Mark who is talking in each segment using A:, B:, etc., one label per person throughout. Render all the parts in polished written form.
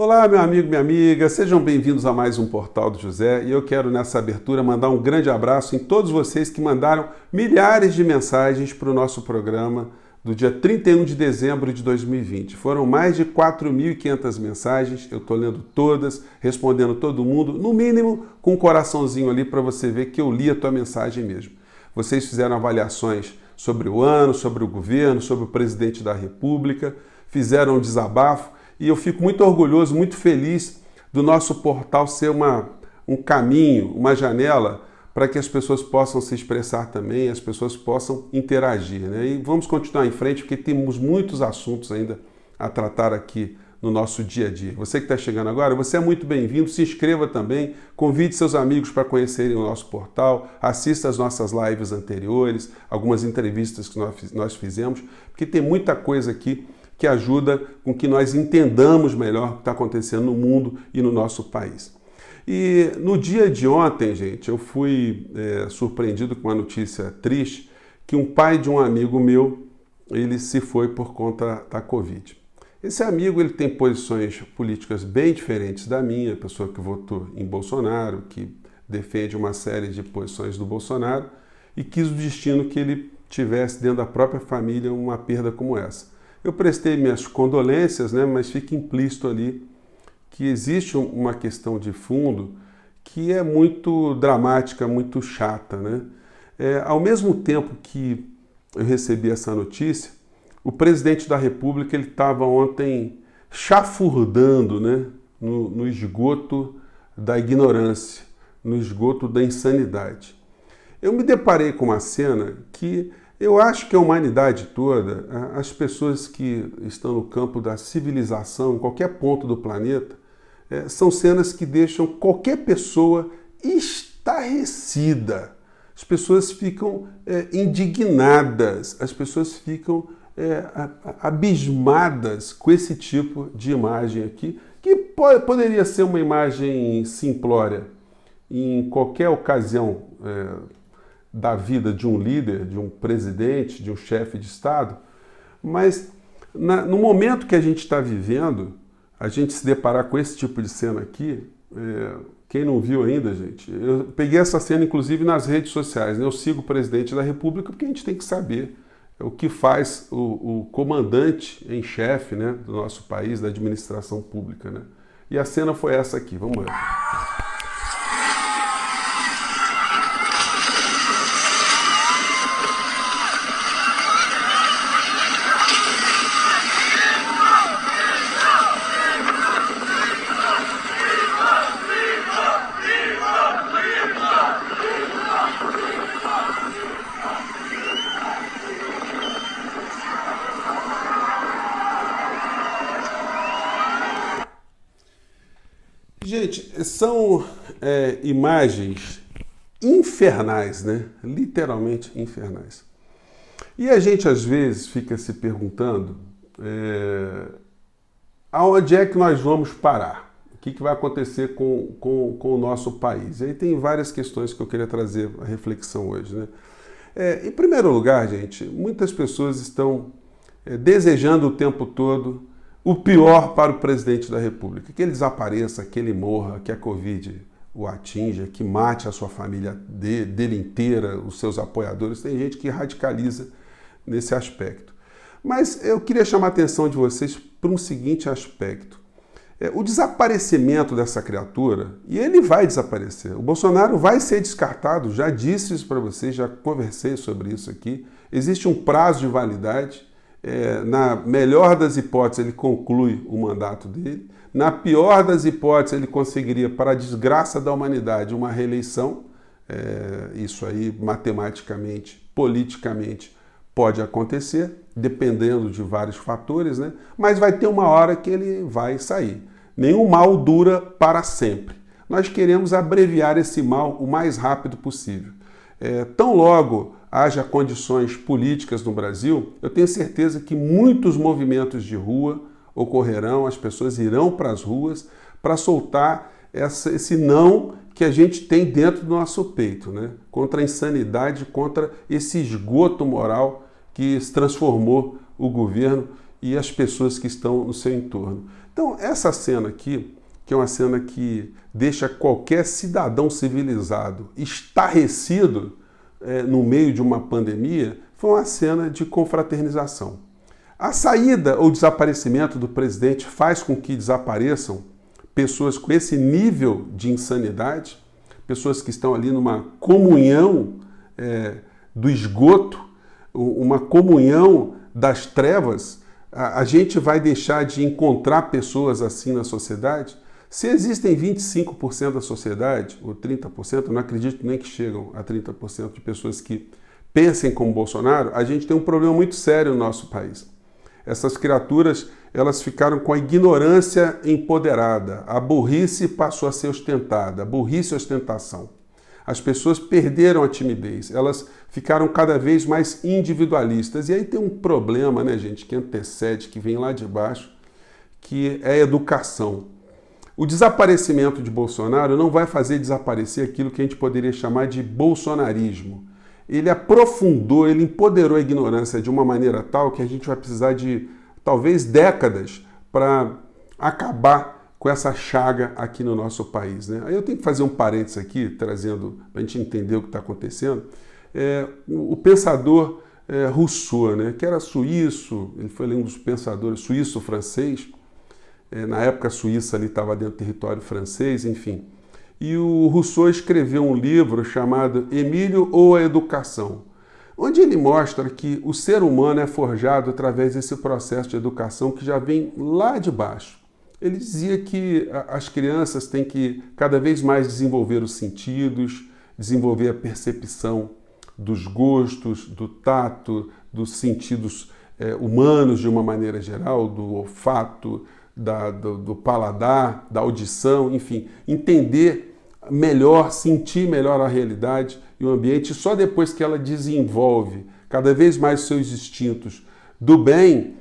A: Olá, meu amigo, minha amiga, sejam bem-vindos a mais um Portal do José e eu quero nessa abertura mandar um grande abraço em todos vocês que mandaram milhares de mensagens para o nosso programa do dia 31 de dezembro de 2020. Foram mais de 4.500 mensagens, eu estou lendo todas, respondendo todo mundo, no mínimo com um coraçãozinho ali para você ver que eu li a tua mensagem mesmo. Vocês fizeram avaliações sobre o ano, sobre o governo, sobre o presidente da República, fizeram um desabafo. E eu fico muito orgulhoso, muito feliz do nosso portal ser um caminho, uma janela para que as pessoas possam se expressar também, as pessoas possam interagir, né? E vamos continuar em frente porque temos muitos assuntos ainda a tratar aqui no nosso dia a dia. Você que está chegando agora, você é muito bem-vindo, se inscreva também, convide seus amigos para conhecerem o nosso portal, assista as nossas lives anteriores, algumas entrevistas que nós fizemos, porque tem muita coisa aqui que ajuda com que nós entendamos melhor o que está acontecendo no mundo e no nosso país. E no dia de ontem, gente, eu fui surpreendido com uma notícia triste, que um pai de um amigo meu, ele se foi por conta da Covid. Esse amigo, ele tem posições políticas bem diferentes da minha, pessoa que votou em Bolsonaro, que defende uma série de posições do Bolsonaro e quis o destino que ele tivesse dentro da própria família uma perda como essa. Eu prestei minhas condolências, né, mas fica implícito ali que existe uma questão de fundo que é muito dramática, muito chata, né? Ao mesmo tempo que eu recebi essa notícia, o presidente da República ele estava ontem chafurdando, né, no esgoto da ignorância, no esgoto da insanidade. Eu me deparei com uma cena que eu acho que a humanidade toda, as pessoas que estão no campo da civilização, em qualquer ponto do planeta, são cenas que deixam qualquer pessoa estarrecida. As pessoas ficam indignadas, as pessoas ficam abismadas com esse tipo de imagem aqui, que poderia ser uma imagem simplória em qualquer ocasião da vida de um líder, de um presidente, de um chefe de Estado, mas no momento que a gente está vivendo, a gente se deparar com esse tipo de cena aqui, quem não viu ainda, gente, eu peguei essa cena inclusive nas redes sociais, né? Eu sigo o presidente da República porque a gente tem que saber o que faz o comandante em chefe, né, do nosso país, da administração pública, né? E a cena foi essa aqui, vamos ver. Gente, são imagens infernais, né? Literalmente infernais. E a gente às vezes fica se perguntando aonde é que nós vamos parar? O que vai acontecer com o nosso país? E aí tem várias questões que eu queria trazer à reflexão hoje, né? Em primeiro lugar, gente, muitas pessoas estão desejando o tempo todo o pior para o presidente da República, que ele desapareça, que ele morra, que a Covid o atinja, que mate a sua família dele inteira, os seus apoiadores. Tem gente que radicaliza nesse aspecto. Mas eu queria chamar a atenção de vocês para um seguinte aspecto. O desaparecimento dessa criatura, e ele vai desaparecer. O Bolsonaro vai ser descartado, já disse isso para vocês, já conversei sobre isso aqui. Existe um prazo de validade. Na melhor das hipóteses, ele conclui o mandato dele. Na pior das hipóteses, ele conseguiria, para a desgraça da humanidade, uma reeleição. Isso aí, matematicamente, politicamente, pode acontecer, dependendo de vários fatores, né? Mas vai ter uma hora que ele vai sair. Nenhum mal dura para sempre. Nós queremos abreviar esse mal o mais rápido possível. Tão logo haja condições políticas no Brasil, eu tenho certeza que muitos movimentos de rua ocorrerão, as pessoas irão para as ruas para soltar esse não que a gente tem dentro do nosso peito, né? Contra a insanidade, contra esse esgoto moral que se transformou o governo e as pessoas que estão no seu entorno. Então, essa cena aqui, que é uma cena que deixa qualquer cidadão civilizado estarrecido no meio de uma pandemia, foi uma cena de confraternização. A saída ou desaparecimento do presidente faz com que desapareçam pessoas com esse nível de insanidade, pessoas que estão ali numa comunhão do esgoto, uma comunhão das trevas. A gente vai deixar de encontrar pessoas assim na sociedade? Se existem 25% da sociedade, ou 30%, não acredito nem que chegam a 30% de pessoas que pensem como Bolsonaro, a gente tem um problema muito sério no nosso país. Essas criaturas, elas ficaram com a ignorância empoderada, a burrice passou a ser ostentada, a burrice e ostentação. As pessoas perderam a timidez, elas ficaram cada vez mais individualistas. E aí tem um problema, né, gente, que antecede, que vem lá de baixo, que é a educação. O desaparecimento de Bolsonaro não vai fazer desaparecer aquilo que a gente poderia chamar de bolsonarismo. Ele aprofundou, ele empoderou a ignorância de uma maneira tal que a gente vai precisar de talvez décadas para acabar com essa chaga aqui no nosso país, né? Aí eu tenho que fazer um parênteses aqui, trazendo para a gente entender o que está acontecendo. O pensador Rousseau, né, que era suíço, ele foi um dos pensadores suíço-francês. Na época a Suíça ali estava dentro do território francês, enfim. E o Rousseau escreveu um livro chamado Emílio ou a Educação, onde ele mostra que o ser humano é forjado através desse processo de educação que já vem lá de baixo. Ele dizia que as crianças têm que cada vez mais desenvolver os sentidos, desenvolver a percepção dos gostos, do tato, dos sentidos humanos de uma maneira geral, do olfato, do paladar, da audição, enfim, entender melhor, sentir melhor a realidade e o ambiente. Só depois que ela desenvolve cada vez mais seus instintos do bem,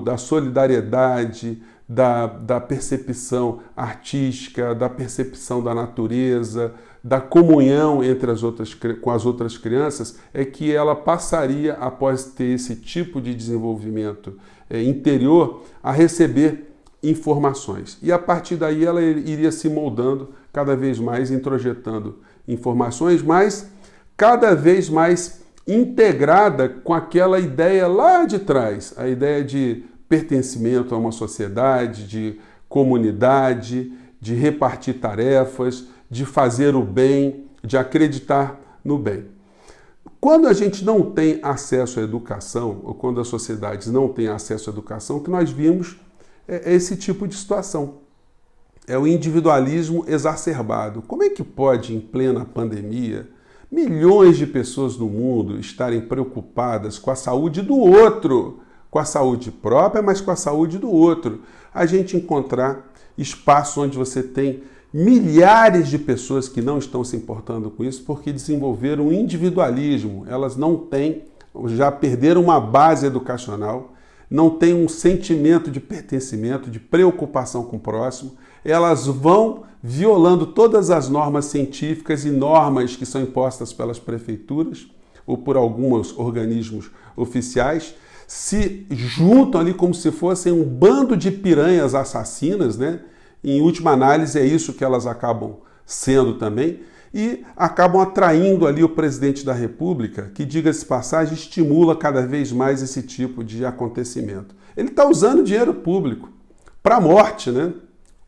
A: da solidariedade, da percepção artística, da percepção da natureza, da comunhão com as outras crianças, é que ela passaria, após ter esse tipo de desenvolvimento interior, a receber informações. E a partir daí ela iria se moldando cada vez mais, introjetando informações, mas cada vez mais integrada com aquela ideia lá de trás, a ideia de pertencimento a uma sociedade, de comunidade, de repartir tarefas, de fazer o bem, de acreditar no bem. Quando a gente não tem acesso à educação, ou quando as sociedades não têm acesso à educação, o que nós vimos é esse tipo de situação. É o individualismo exacerbado. Como é que pode, em plena pandemia, milhões de pessoas no mundo estarem preocupadas com a saúde do outro, com a saúde própria, mas com a saúde do outro? A gente encontrar espaço onde você tem milhares de pessoas que não estão se importando com isso porque desenvolveram um individualismo. Elas não têm, já perderam uma base educacional, não têm um sentimento de pertencimento, de preocupação com o próximo. Elas vão violando todas as normas científicas e normas que são impostas pelas prefeituras ou por alguns organismos oficiais, se juntam ali como se fossem um bando de piranhas assassinas, né? Em última análise, é isso que elas acabam sendo também, e acabam atraindo ali o presidente da República, que, diga-se de passagem, estimula cada vez mais esse tipo de acontecimento. Ele está usando dinheiro público para a morte, né?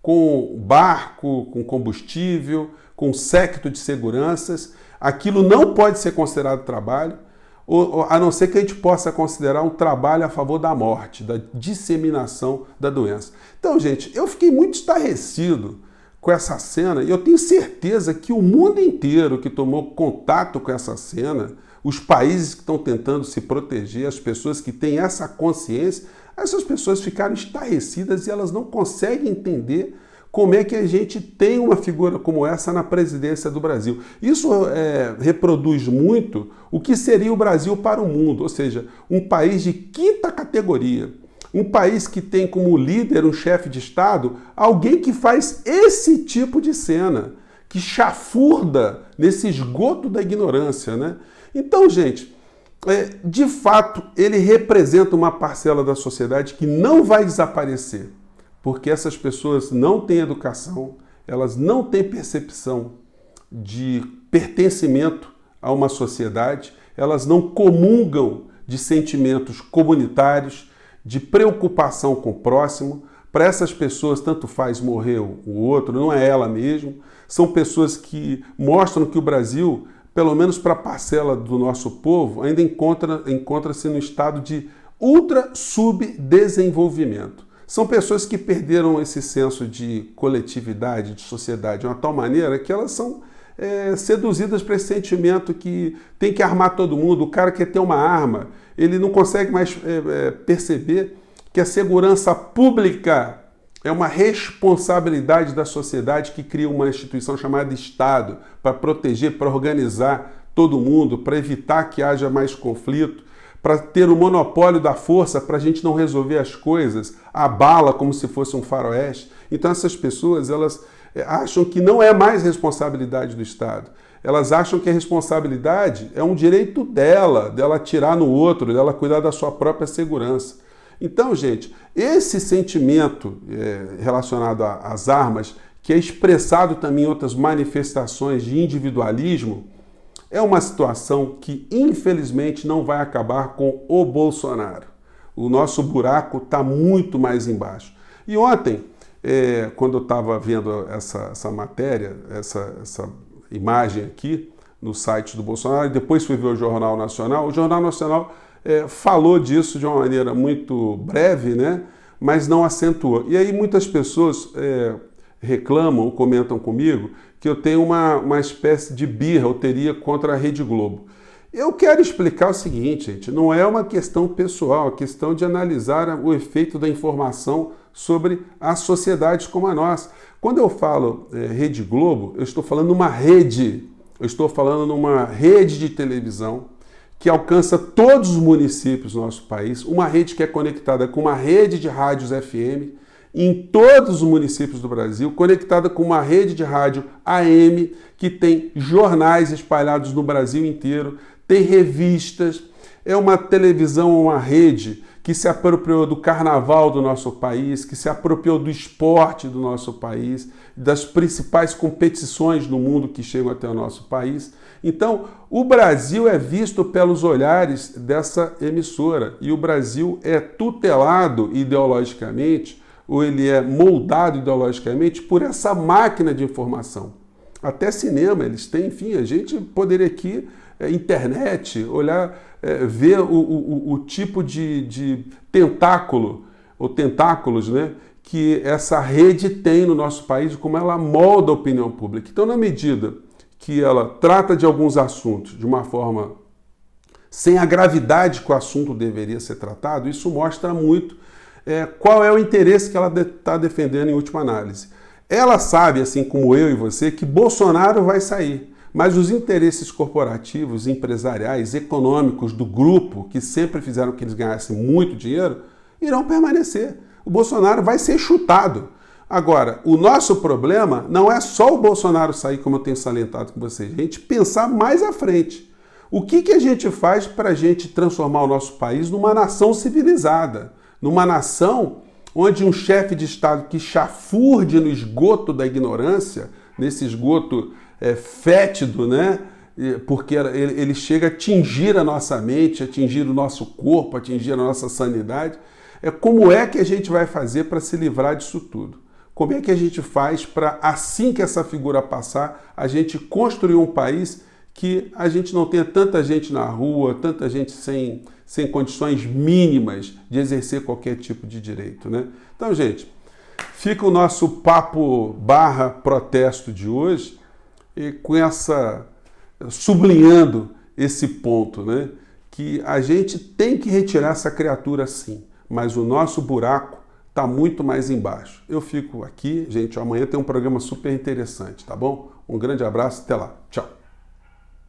A: Com barco, com combustível, com séquito de seguranças. Aquilo não pode ser considerado trabalho, a não ser que a gente possa considerar um trabalho a favor da morte, da disseminação da doença. Então, gente, eu fiquei muito estarrecido com essa cena e eu tenho certeza que o mundo inteiro que tomou contato com essa cena, os países que estão tentando se proteger, as pessoas que têm essa consciência, essas pessoas ficaram estarrecidas e elas não conseguem entender como é que a gente tem uma figura como essa na presidência do Brasil. Isso reproduz muito o que seria o Brasil para o mundo, ou seja, um país de quinta categoria, um país que tem como líder, um chefe de Estado, alguém que faz esse tipo de cena, que chafurda nesse esgoto da ignorância, né? Então, gente, de fato, ele representa uma parcela da sociedade que não vai desaparecer. porque essas pessoas não têm educação, elas não têm percepção de pertencimento a uma sociedade, elas não comungam de sentimentos comunitários, de preocupação com o próximo. Para essas pessoas, tanto faz morrer o outro, não é ela mesmo. São pessoas que mostram que o Brasil, pelo menos para a parcela do nosso povo, ainda encontra-se no estado de ultra-subdesenvolvimento. São pessoas que perderam esse senso de coletividade, de sociedade, de uma tal maneira que elas são seduzidas para esse sentimento que tem que armar todo mundo. O cara quer ter uma arma, ele não consegue mais perceber que a segurança pública é uma responsabilidade da sociedade que cria uma instituição chamada Estado para proteger, para organizar todo mundo, para evitar que haja mais conflito, para ter o monopólio da força, para a gente não resolver as coisas, a bala como se fosse um faroeste. Então essas pessoas, elas acham que não é mais responsabilidade do Estado. Elas acham que a responsabilidade é um direito dela atirar no outro, dela cuidar da sua própria segurança. Então, gente, esse sentimento relacionado às armas, que é expressado também em outras manifestações de individualismo, é uma situação que, infelizmente, não vai acabar com o Bolsonaro. O nosso buraco está muito mais embaixo. E ontem, quando eu estava vendo essa matéria, essa imagem aqui no site do Bolsonaro, e depois fui ver o Jornal Nacional falou disso de uma maneira muito breve, né? Mas não acentuou. E aí muitas pessoas reclamam, comentam comigo, que eu tenho uma espécie de birra, ou teria contra a Rede Globo. Eu quero explicar o seguinte, gente, não é uma questão pessoal, é questão de analisar o efeito da informação sobre as sociedades como a nossa. Quando eu falo Rede Globo, eu estou falando numa rede, de televisão que alcança todos os municípios do nosso país, uma rede que é conectada com uma rede de rádios FM em todos os municípios do Brasil, conectada com uma rede de rádio AM, que tem jornais espalhados no Brasil inteiro, tem revistas, é uma televisão, uma rede que se apropriou do carnaval do nosso país, que se apropriou do esporte do nosso país, das principais competições no mundo que chegam até o nosso país. Então, o Brasil é visto pelos olhares dessa emissora e o Brasil é tutelado ideologicamente, ou ele é moldado ideologicamente por essa máquina de informação. Até cinema eles têm, enfim, a gente poderia aqui, internet, olhar, ver o tipo de tentáculo, ou tentáculos, né, que essa rede tem no nosso país, como ela molda a opinião pública. Então, na medida que ela trata de alguns assuntos de uma forma sem a gravidade que o assunto deveria ser tratado, isso mostra muito qual é o interesse que ela está defendendo em última análise. Ela sabe, assim como eu e você, que Bolsonaro vai sair, mas os interesses corporativos, empresariais, econômicos do grupo, que sempre fizeram que eles ganhassem muito dinheiro, irão permanecer. O Bolsonaro vai ser chutado. Agora, o nosso problema não é só o Bolsonaro sair, como eu tenho salientado com vocês, a gente pensar mais à frente. O que a gente faz para a gente transformar o nosso país numa nação civilizada, numa nação onde um chefe de Estado que chafurde no esgoto da ignorância, nesse esgoto fétido, né? Porque ele chega a atingir a nossa mente, atingir o nosso corpo, atingir a nossa sanidade. Como é que a gente vai fazer para se livrar disso tudo? Como é que a gente faz para, assim que essa figura passar, a gente construir um país que a gente não tenha tanta gente na rua, tanta gente sem condições mínimas de exercer qualquer tipo de direito, né? Então, gente, fica o nosso papo / protesto de hoje, e com sublinhando esse ponto, né? Que a gente tem que retirar essa criatura sim, mas o nosso buraco está muito mais embaixo. Eu fico aqui, gente, amanhã tem um programa super interessante, tá bom? Um grande abraço, até lá, tchau!